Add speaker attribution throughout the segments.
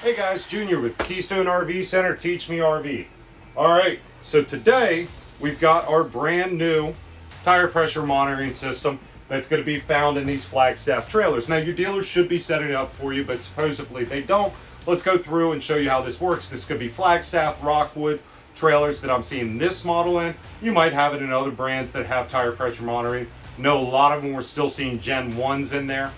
Speaker 1: Hey guys, Junior with Keystone RV Center, Teach Me RV. Alright, so today we've got our brand new tire pressure monitoring system that's going to be found in these Flagstaff trailers. Now your dealers should be setting it up for you, but supposedly they don't. Let's go through and show you how this works. This could be Flagstaff, Rockwood trailers that I'm seeing this model in. You might have it in other brands that have tire pressure monitoring. No, a lot of them we're still seeing Gen 1s in there.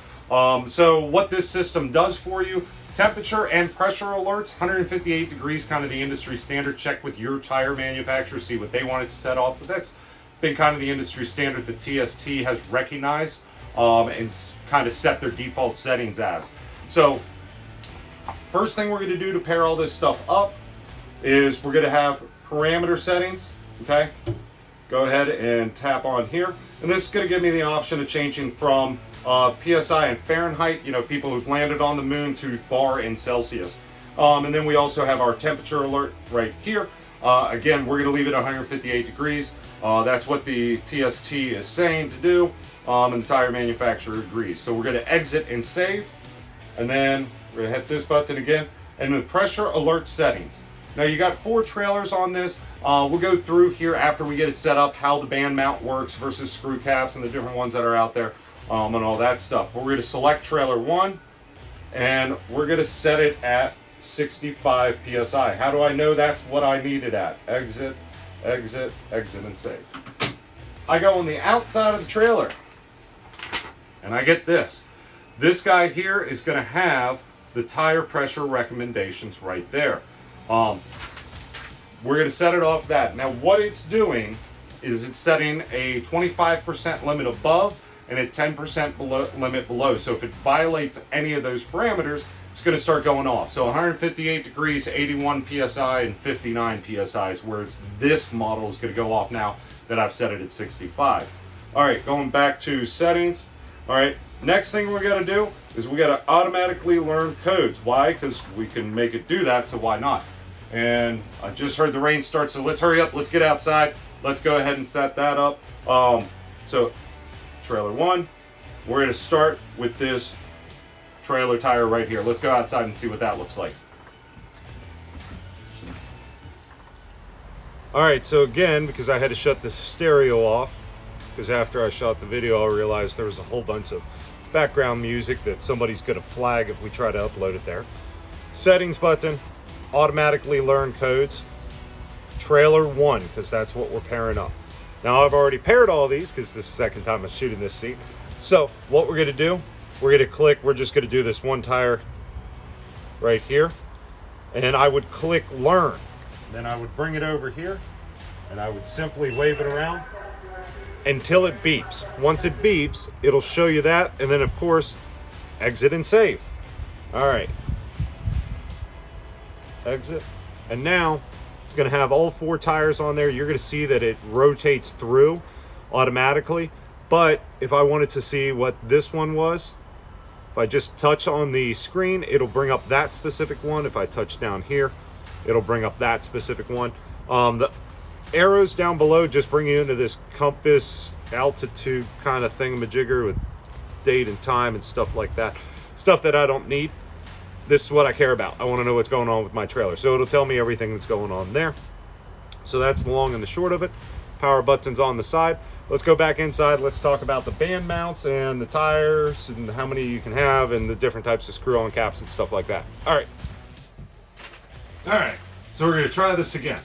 Speaker 1: So what this system does for you, temperature and pressure alerts, 158 degrees, kind of the industry standard. Check with your tire manufacturer, see what they want it to set off. But that's been kind of the industry standard that TST has recognized and kind of set their default settings as. So first thing we're going to do to pair all this stuff up is we're going to have parameter settings. Okay, go ahead and tap on here. And this is going to give me the option of changing from PSI and Fahrenheit, you know, people who've landed on the moon, to bar in Celsius. And then we also have our temperature alert right here. Again, we're going to leave it 158 degrees. That's what the TST is saying to do, and the tire manufacturer agrees. So we're going to exit and save, and then we're going to hit this button again, and the pressure alert settings. Now you got 4 trailers on this. We'll go through here after we get it set up how the band mount works versus screw caps and the different ones that are out there. And all that stuff. But we're going to select trailer 1 and we're going to set it at 65 psi. How do I know that's what I need it at? Exit, exit, exit, and save. I go on the outside of the trailer and I get this. This guy here is going to have the tire pressure recommendations right there. We're going to set it off that. Now what it's doing is it's setting a 25% limit above and a 10% limit below. So if it violates any of those parameters, it's going to start going off. So 158 degrees, 81 psi, and 59 psi is where this model is going to go off now that I've set it at 65. All right, going back to settings. All right, next thing we're going to do is we got to automatically learn codes. Why? Because we can make it do that, so why not? And I just heard the rain start, so let's hurry up. Let's get outside. Let's go ahead and set that up. So trailer 1, we're going to start with this trailer tire right here. Let's go outside and see what that looks like. Alright, so again, because I had to shut the stereo off, because after I shot the video I realized there was a whole bunch of background music that somebody's going to flag if we try to upload it there. Settings button, automatically learn codes, trailer 1, because that's what we're pairing up. Now I've already paired all these because this is the second time I'm shooting this scene. So what we're going to do, we're going to click, we're just going to do this one tire right here. And I would click learn. Then I would bring it over here and I would simply wave it around until it beeps. Once it beeps, it'll show you that. And then of course, exit and save. All right. Exit. And now it's going to have all 4 tires on there. You're going to see that it rotates through automatically. But if I wanted to see what this one was, if I just touch on the screen, it'll bring up that specific one. If I touch down here, it'll bring up that specific one. The arrows down below just bring you into this compass altitude kind of thingamajigger with date and time and stuff like that. Stuff that I don't need. This is what I care about. I want to know what's going on with my trailer. So it'll tell me everything that's going on there. So that's the long and the short of it. Power button's on the side. Let's go back inside. Let's talk about the band mounts and the tires and how many you can have and the different types of screw-on caps and stuff like that. All right. All right. So we're going to try this again.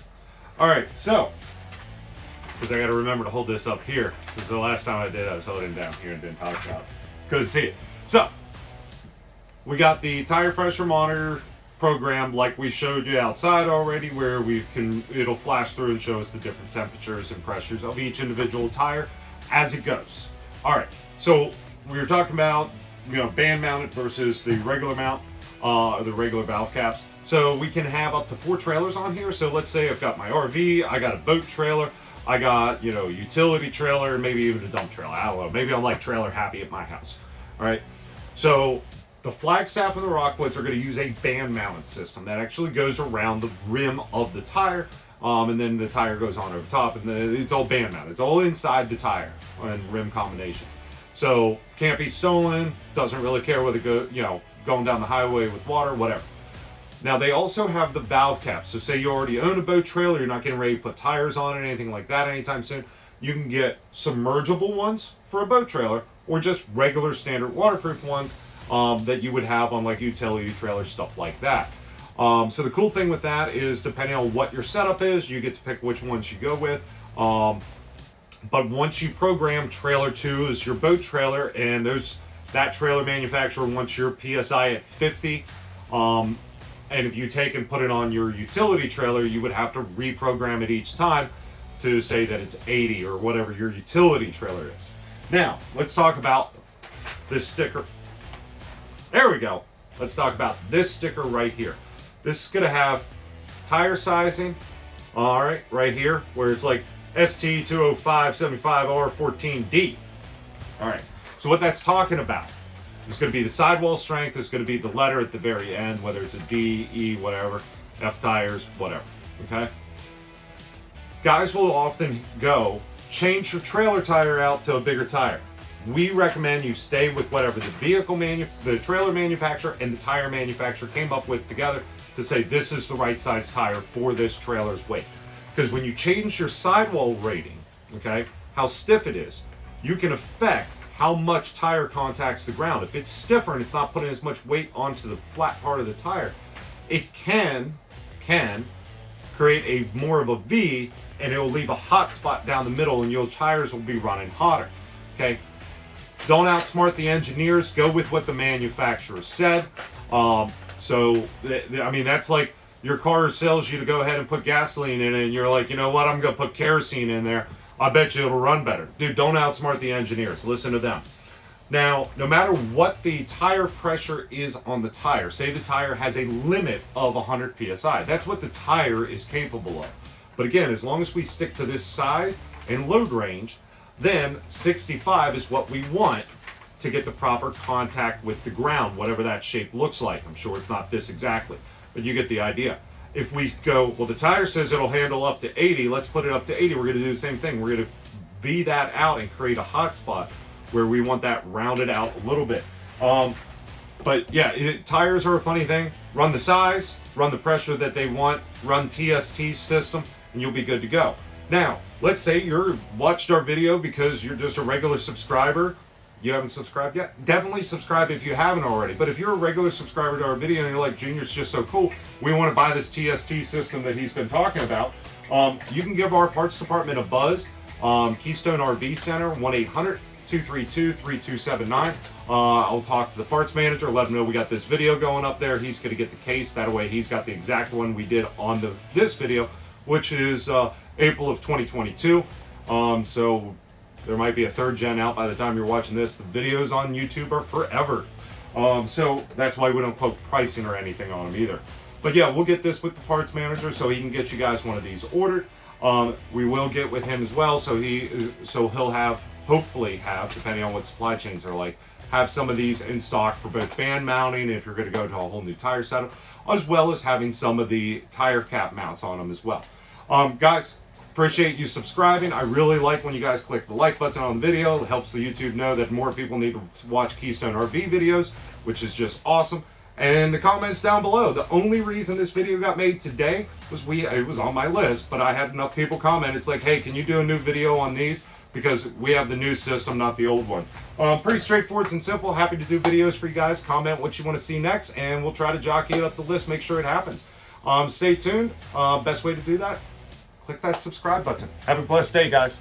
Speaker 1: All right. So, because I got to remember to hold this up here. Because the last time I did, I was holding it down here and didn't talk about it. Couldn't see it. So, we got the tire pressure monitor program like we showed you outside already, where it'll flash through and show us the different temperatures and pressures of each individual tire as it goes. All right, so we were talking about, you know, band mounted versus the regular mount, the regular valve caps. So we can have up to 4 trailers on here. So let's say I've got my RV, I got a boat trailer, I got, you know, utility trailer, maybe even a dump trailer. I don't know, maybe I'm like trailer happy at my house. All right, so the Flagstaff and the Rockwoods are going to use a band mounted system that actually goes around the rim of the tire, and then the tire goes on over top, and it's all band mounted. It's all inside the tire and rim combination. So can't be stolen. Doesn't really care whether going down the highway with water, whatever. Now they also have the valve caps. So say you already own a boat trailer, you're not getting ready to put tires on it or anything like that anytime soon. You can get submergible ones for a boat trailer or just regular standard waterproof ones that you would have on like utility trailers, stuff like that. So the cool thing with that is depending on what your setup is, you get to pick which ones you go with. But once you program trailer 2 as your boat trailer, and that trailer manufacturer wants your PSI at 50, and if you take and put it on your utility trailer, you would have to reprogram it each time to say that it's 80 or whatever your utility trailer is. Now, let's talk about this sticker. There we go. Let's talk about this sticker right here. This is going to have tire sizing, all right, right here, where it's like ST20575R14D. All right, so what that's talking about is going to be the sidewall strength. It's going to be the letter at the very end, whether it's a D, E, whatever, F tires, whatever, okay? Guys will often go, change your trailer tire out to a bigger tire. We recommend you stay with whatever the trailer manufacturer and the tire manufacturer came up with together to say this is the right size tire for this trailer's weight. Because when you change your sidewall rating, okay, how stiff it is, you can affect how much tire contacts the ground. If it's stiffer and it's not putting as much weight onto the flat part of the tire, it can create a more of a V, and it will leave a hot spot down the middle, and your tires will be running hotter. Okay, don't outsmart the engineers. Go with what the manufacturer said. I mean, that's like your car tells you to go ahead and put gasoline in it, and you're like, you know what, I'm gonna put kerosene in there. I bet you it'll run better. Dude, don't outsmart the engineers. Listen to them. Now, no matter what the tire pressure is on the tire, say the tire has a limit of 100 PSI. That's what the tire is capable of. But again, as long as we stick to this size and load range, then 65 is what we want to get the proper contact with the ground, whatever that shape looks like. I'm sure it's not this exactly, but you get the idea. If we go, well, the tire says it'll handle up to 80, let's put it up to 80. We're gonna do the same thing. We're gonna V that out and create a hot spot where we want that rounded out a little bit. But yeah, tires are a funny thing. Run the size, run the pressure that they want, run TST system, and you'll be good to go. Now, let's say you're watched our video because you're just a regular subscriber. You haven't subscribed yet? Definitely subscribe if you haven't already. But if you're a regular subscriber to our video and you're like, Junior's just so cool, we want to buy this TST system that he's been talking about, you can give our parts department a buzz. Keystone RV Center, 1-800-232-3279. I'll talk to the parts manager, let him know we got this video going up there. He's going to get the case. That way he's got the exact one we did on this video, which is April of 2022. So there might be a 3rd gen out by the time you're watching this. The videos on YouTube are forever. So that's why we don't quote pricing or anything on them either. But yeah, we'll get this with the parts manager so he can get you guys one of these ordered. We will get with him as well, so he'll hopefully have, depending on what supply chains are like, have some of these in stock for both fan mounting if you're going to go to a whole new tire setup, as well as having some of the tire cap mounts on them as well. Guys, appreciate you subscribing. I really like when you guys click the like button on the video. It helps the YouTube know that more people need to watch Keystone RV videos, which is just awesome. And the comments down below. The only reason this video got made today was it was on my list, but I had enough people comment. It's like, hey, can you do a new video on these? Because we have the new system, not the old one. Pretty straightforward and simple. Happy to do videos for you guys. Comment what you want to see next, and we'll try to jockey it up the list, make sure it happens. Stay tuned. Best way to do that, click that subscribe button. Have a blessed day, guys.